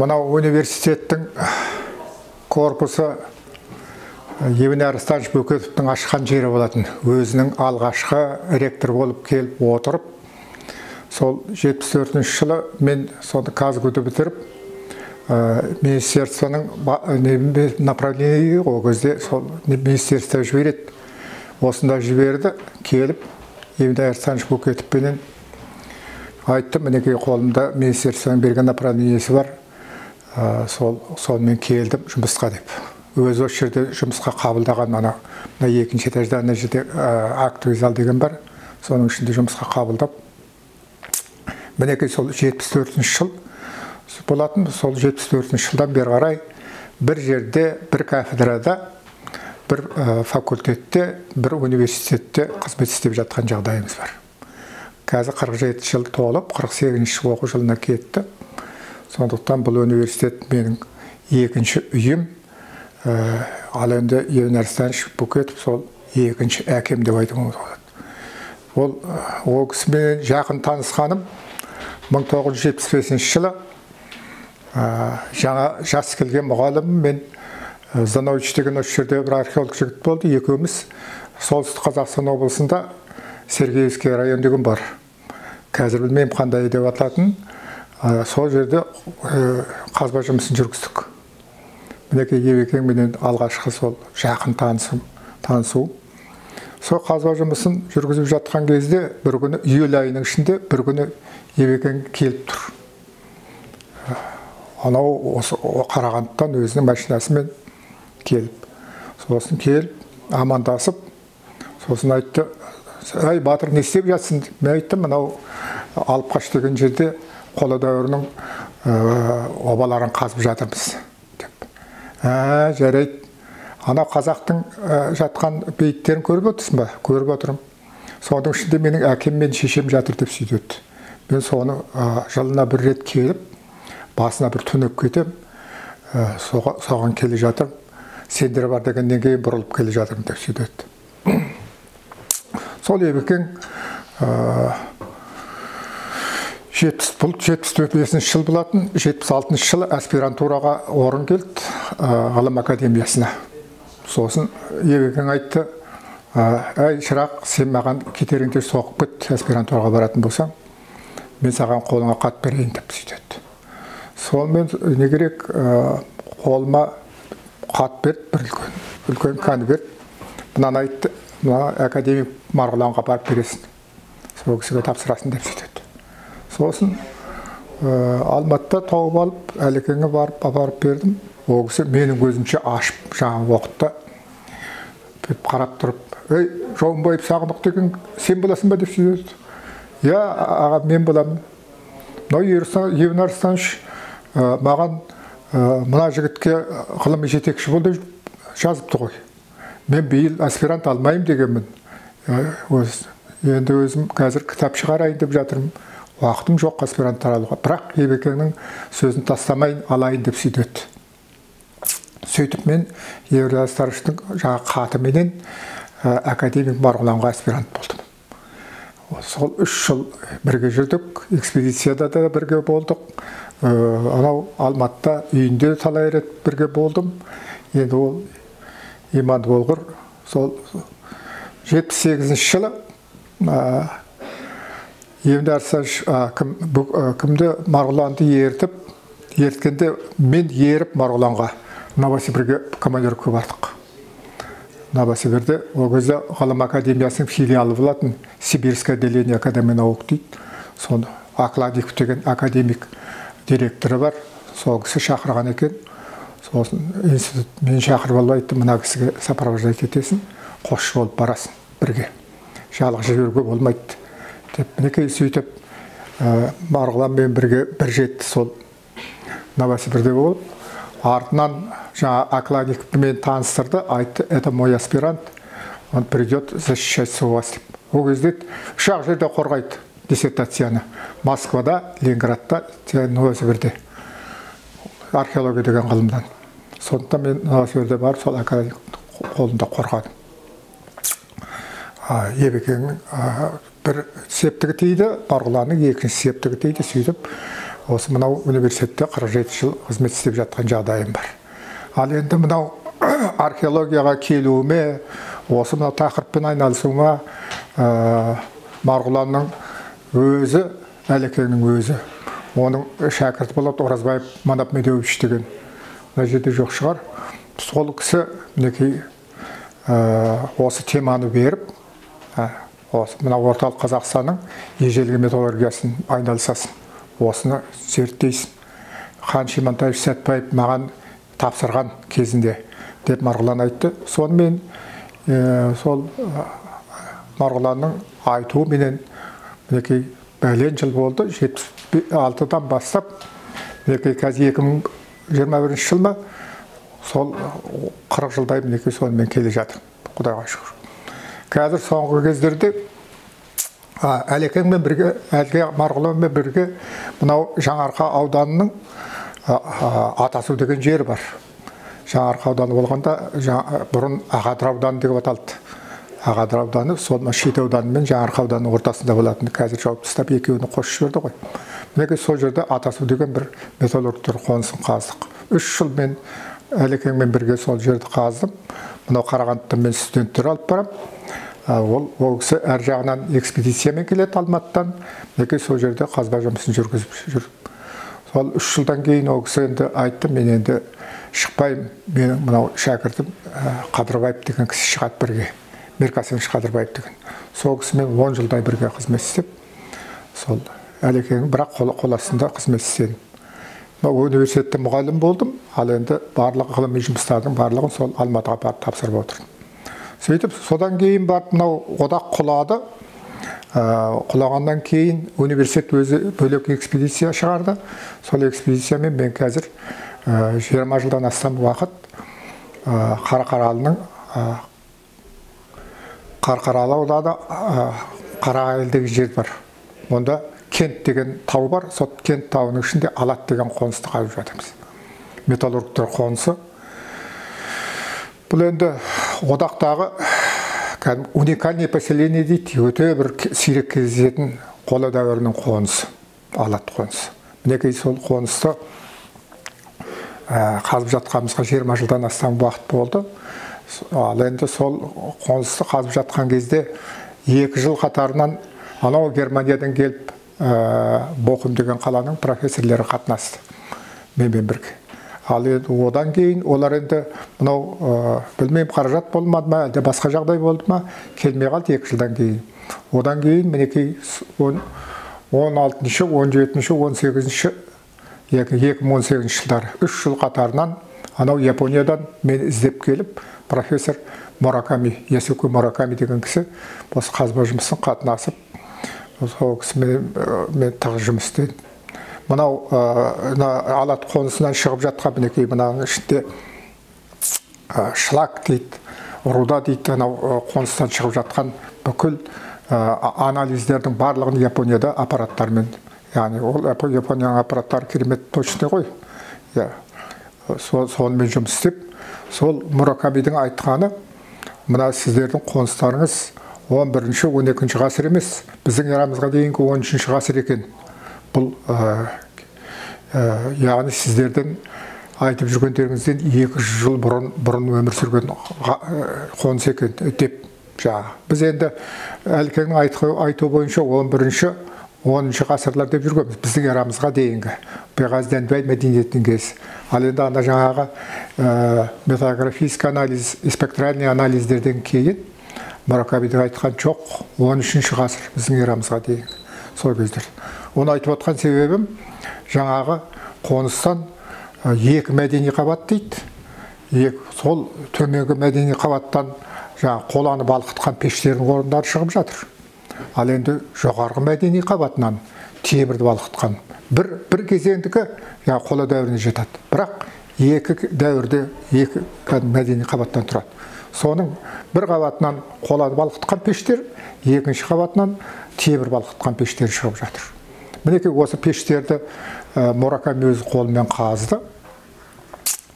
Мынау университеттің корпусы Евгений Арыстанович Бөкетовтың ашқан жері болатын. Өзінің алғашқы ректор болып келіп отырып, сол 74 жылы мен сонда Казгуды бітіріп, министерствоның направление о кезде сол министерство жібереді. Осында жіберді, келіп, Евгений Арыстанович Бөкетовпенен айтты, мінекей қолымда министерствоның берген направлениесі бар. Сонымен келдім жұмысқа деп. Өзі осы жерде жұмысқа қабылдаған ана екінші этажда ана жерде актовый зал деген бар. Соның ішінде жұмысқа қабылдап. Мінекей сол 74 жыл болатын. Сол 74 жылдан бері қарай бір жерде, бір кафедрада, бір факультетте, бір университетте қызмет істеп жатқан жағдайымыз бар. Қазір 47 жыл толып, 48 оқу жылына кетті. Сондықтан бұл университет менің екінші үйім. Ал енді Евгений Арыстанович Бөкетов сол екінші әкем деп айтуға болады. Ол кісімен жақын танысқаным 1975 жылы жаңа жас келген мұғалімім мен Занович деген осы жерде бір археолог жігіт болды. Екеуміз Солтүстік Қазақстан облысында Сергеевский район деген бар. Қазір білмеймін қандай деп аталатын. Сол жерде қазба жұмысын жүргіздік. Мінекей Евекеңменен алғашқы сол жақын танысу. Сол қазба жұмысын жүргізіп жатқан кезде бір күні июль айының ішінде бір күні Евекең келіп тұр. Анау Қарағандыдан өзінің машинасымен келіп. Сосын келіп, амандасып, сосын айтты, «Ай, батыр, не істеп жатсың?» Мен айттым, мынау алып қаш деген жерде қола дәуірінің обаларын қазып жатырмыз деп. Жарайды. Ана қазақтың жатқан бейіттерін көріп отырсың ба? Көріп отырмын. Соның ішінде менің әкем мен шешем жатыр деп сөйдеді. Мен соны жылына бір рет келіп, басына бір түнеп кетем, соған келе жатырмын. Сендер бар дегеннен кейін бұрылып келе жатырмын деп сөйдеді. Сол Евекең 75 жыл болатын, 76 жылы аспирантураға орын келді ғылым академиясына. Сосын Евекең айтты, «Әй, Шырақ, сен маған кетеріңде соғып кет, аспирантураға баратын болсаң, мен саған қолыңа хат берейін» деп сөйтеді. Сол мен не керек, қолыма хат берді, бір үлкен конверт. Мынаны айтты, академик Марғұланға барып бересің, сол кісіге тапсырасың деп сөйтеді. Сосын Алматыда тауып алып, Әлекеңе апарып бердім. Ол кісі менің көзімше ашып, жаңа оқытты. Қарап тұрып, «Ей, Жауынбаев Сағындық деген сен боласың ба?» деп сөйледі. «Я, аға, мен боламын. Евгений Арыстанович маған мына жігітке ғылыми жетекші болды жазыпты ғой. Мен биыл аспирант алмайым дегенмін. Енді өзім қазір кітап шығарайын деп жатырмын. Уақытым жоқ аспиранттар алуға. Бірақ Евекеңнің сөзін тастамайын, алайын» деп сөйтеді. Сөйтіп мен Евгений Арыстановичтің жаңа қатыменен академик Марғұланға аспирант болдым. Сол 3 жыл бірге жүрдік, экспедицияда да бірге болдық. Анау Алматыда үйінде талай рет бірге болдым. Енді ол иманды болғыр. Сол 78 жылы Евгений Арыстанович кімді Марғұланды ерткенде мен еріп Марғұланға Новосибирге командировка бардық. Новосибирде ол кезде ғылым академиясының филиалы болатын, Сибирское отделение академии наук дейді. Соны Акладиков деген академик директоры бар. Сол кісі шақырған екен. Сосын институт мен шақырып алып айтты, мына кісіге сопровождать етесің, қосшы болып барасың бірге. Жалғыз жүруге болмайды деп. Мінекей сөйтіп Марғұланмен бірге бір жетті сол Новосибирде болып. Артынан жаңа Акладиковмен таныстырды, айтты, «Это мой аспирант, он придет защищать вас» деп. Ол кезде ұшақ жерде қорғайды диссертацияны. Москвада, Ленинградта, Новосибирде. Археология деген ғылымдан. Сондықтан мен Новосибирде барып, сол академик қолында қорғадым. Евекеңнің бір септігі тейді, Марғұланның екінші септігі тейді. Сөйтіп осы мынау университетте 47 жыл қызмет істеп жатқан жағдайым бар. Ал енді мынау археологияға келуіме, осы мынау тақырыппен айналысуыма Марғұланның өзі, Әлекеңнің өзі, оның шәкірті болады Оразбаев Манап Медеуович деген, мына жерде жоқ шығар. Сол кісі мінекей осы теманы беріп, осы мына орталық Қазақстанның ежелгі металлургиясын айналысасың, осыны зерттейсің. Хан Шимантаев Сәтбаев маған тапсырған кезінде деп Марғұлан айтты. Сонымен сол Марғұланның айтуы менен мінекей бәлен жыл болды, 76-дан бастап, мінекей қазір 2021 жыл ма, сол 40 жылдай мінекей сонымен келе жатыр, Құдайға шүкір. Қазір соңғы кездерде Әлекеңмен бірге, Марғұланмен бірге мынау Жаңарқа ауданының Атасу деген жері бар. Жаңарқа ауданы болғанда бұрын Ағадыр ауданы деп аталды. Ағадыр ауданы сол Шет ауданы мен Жаңарқа ауданының ортасында болатын. Қазір жауып тастап екеуін қосып жіберді ғой. Мінекей сол жерде Атасу деген бір металлургтер қонысын қаздық. 3 жыл мен Әлекеңмен бірге сол жерді қаздым. Мынау Қарағандыдан мен студенттер алып барам. Ол кісі әр жағынан экспедициямен келеді Алматыдан. Мінекей сол жерде қазба жұмысын жүргізіп жүр. Сол 3 жылдан кейін ол кісі енді айтты, мен енді шықпаймын, менің мынау шәкіртім Қадырбаев деген кісі шығады бірге. Меркасенович Қадырбаев деген. Сол кісімен 10 жылдай бірге қызмет істеп, сол Әлекең бірақ қол астында қызмет істедім. Университетте мұғалім болдым, ал енді барлық ғылыми жұмыстардың барлығын сол Алматыға барып тапсырып отырдым. Сөйтіп, содан кейін барып мынау одақ құлады. Құлағаннан кейін университет өзі бөлек экспедиция шығарды. Сол экспедициямен мен қазір 20 жылдан астам уақыт Қарқаралы ауданы Қарағайыл деген жер бар. Онда Кент деген тау бар. Сол Кент тауының ішінде Алат деген қонысты қазып жатырмыз. Металлургтер қонысы. Бұл енді одақтағы уникальный поселение дейді, өте бір сирек кездесетін қола дәуірінің қонысы, Алат қонысы. Мінекей сол қонысты қазып жатқанымызға 20 жылдан астам уақыт болды. Ал енді сол қонысты қазып жатқан кезде 2 жыл қатарынан анау Германиядан келіп Бохум деген қаланың профессорлары қатынасты менімен бірге. Ал енді одан кейін олар енді мынау білмеймін қаражат болмады ма, әлде басқа жағдай болды ма, келмей қалды 2 жылдан кейін. Одан кейін мінекей 16-шы, 17-шы, 18-шы 2018 жылдары 3 жыл қатарынан анау Япониядан мен іздеп келіп, профессор Мураками, Ясуко Мураками деген кісі осы қазба жұмысын қатынасып, сол кісімен мен тығыз жұмыс істедім. Мынау Алат қонысынан шығып жатқан мінекей мынаның ішінде шлак дейді, руда дейді, анау қоныстан шығып жатқан бүкіл анализдердің барлығын Японияда аппараттармен, яғни ол Японияның аппараттары керемет точный ғой. Сонымен жұмыс істеп, сол Муракамидің айтқаны, мына сіздердің қоныстарыңыз 11-ші, 12-ші ғасыр емес, біздің эрамызға дейінгі 13-ші ғасыр екен. Бұл яғни сіздердің айтып жүргендеріңізден 200 жыл бұрын өмір сүрген қоныс екен деп жаңа. Біз енді Әлекеңнің айтуы бойынша 11-ші, 10-ші ғасырлар деп жүргенбіз, біздің эрамызға дейінгі. Беғазденбай мәдениетінің кезі. Ал енді анда жаңағы металлографический анализ, спектральный анализдерден кейін Муракамидің айтқан жоқ, 13-ші ғасыр біздің эрамызға дейінгі. Сол кездер. Оны айтып отқан себебім, жаңағы қоныстан 2 мәдени қабат дейді. Сол төменгі мәдени қабаттан қоланы балқытқан пештердің орындары шығып жатыр. Ал енді жоғарғы мәдени қабатынан темірді балқытқан бір кезеңдікі қола дәуіріне жетеді. Бірақ 2 дәуірде 2 мәдени қабаттан тұрады. Соның бір қабатынан қоланы балқытқан пештер, екінші қабатынан темір балқытқан пештер шығып жатыр. Мінекей осы пештерді Мураками өз қолымен қазды.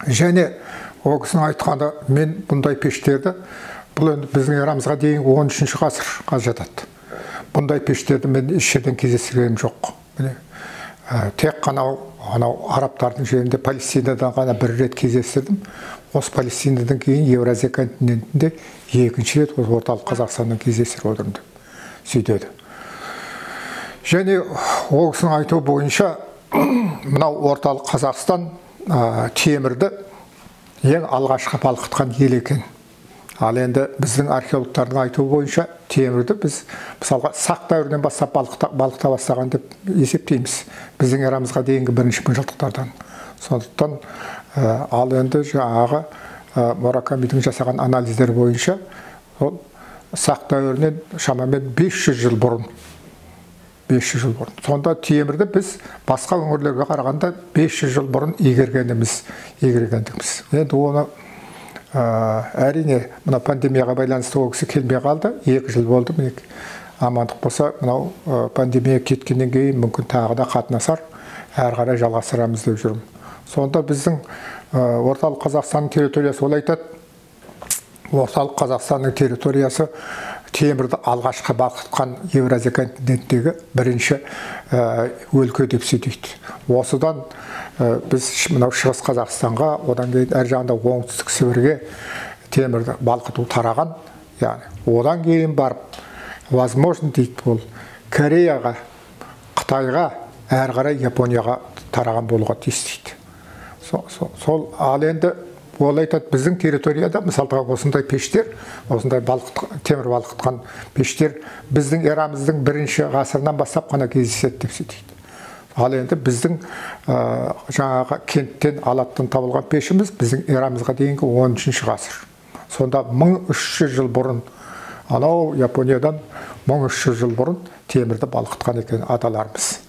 Және ол кісінің айтқанда, мен бұндай пештерді, бұл енді біздің эрамызға дейінгі 13-ші ғасыр жатады. Бұндай пештерді мен еш жерден кездестіргенім жоқ. тек қана анау арабтардың жерінде Палестинадан ғана бір рет кездестірдім. Осы Палестинадан кейін Евразия континентінде екінші рет орталық Қазақстаннан кездестіріп отырмын деп сөйтеді. Және ол кісінің айтуы бойынша мынау орталық Қазақстан темірді ең алғашқы балқытқан ел екен. Ал енді біздің археологтардың айтуы бойынша темірді біз мысалға сақ дәуірінен бастап балқыта бастаған деп есептейміз. Біздің эрамызға дейінгі бірінші мыңжылдықтардан. Сондықтан ал енді жаңағы Муракамидің жасаған анализдер бойынша ол сақ дәуірінен шамамен 500 жыл бұрын. 500 жыл бұрын. Сонда темірді біз басқа өңірлерге қарағанда 500 жыл бұрын игергендігіміз. Енді оны әрине мына пандемияға байланысты ол кісі келмей қалды. 2 жыл болды. Амандық болса, мынау пандемия кеткеннен кейін мүмкін тағы да қатынасар, әрі қарай жалғастырамыз деп жүрмін. Сонда біздің орталық Қазақстанның территориясы, ол айтады, орталық Қазақстанның территориясы темірді алғашқы балқытқан Евразия континентіндегі бірінші өлке деп сөйтеді. Осыдан біз мынау шығыс Қазақстанға, одан кейін әр жағында оңтүстік Сібірге темірді балқыту тараған. Яғни одан кейін барып, возможно дейді ол, Кореяға, Қытайға, әрі қарай Японияға тараған болуға тиіс дейді. Сол ал енді ол айтады, біздің территорияда мысалға осындай пештер, осындай темір балқытқан пештер біздің эрамыздың бірінші ғасырынан бастап қана кездеседі деп сөйтеді. Ал енді біздің жаңағы кенттен алаттан табылған пешіміз біздің эрамызға дейінгі 13-ші ғасыр. Сонда 1300 жыл бұрын, анау Япониядан 1300 жыл бұрын темірді балқытқан екен аталарымыз.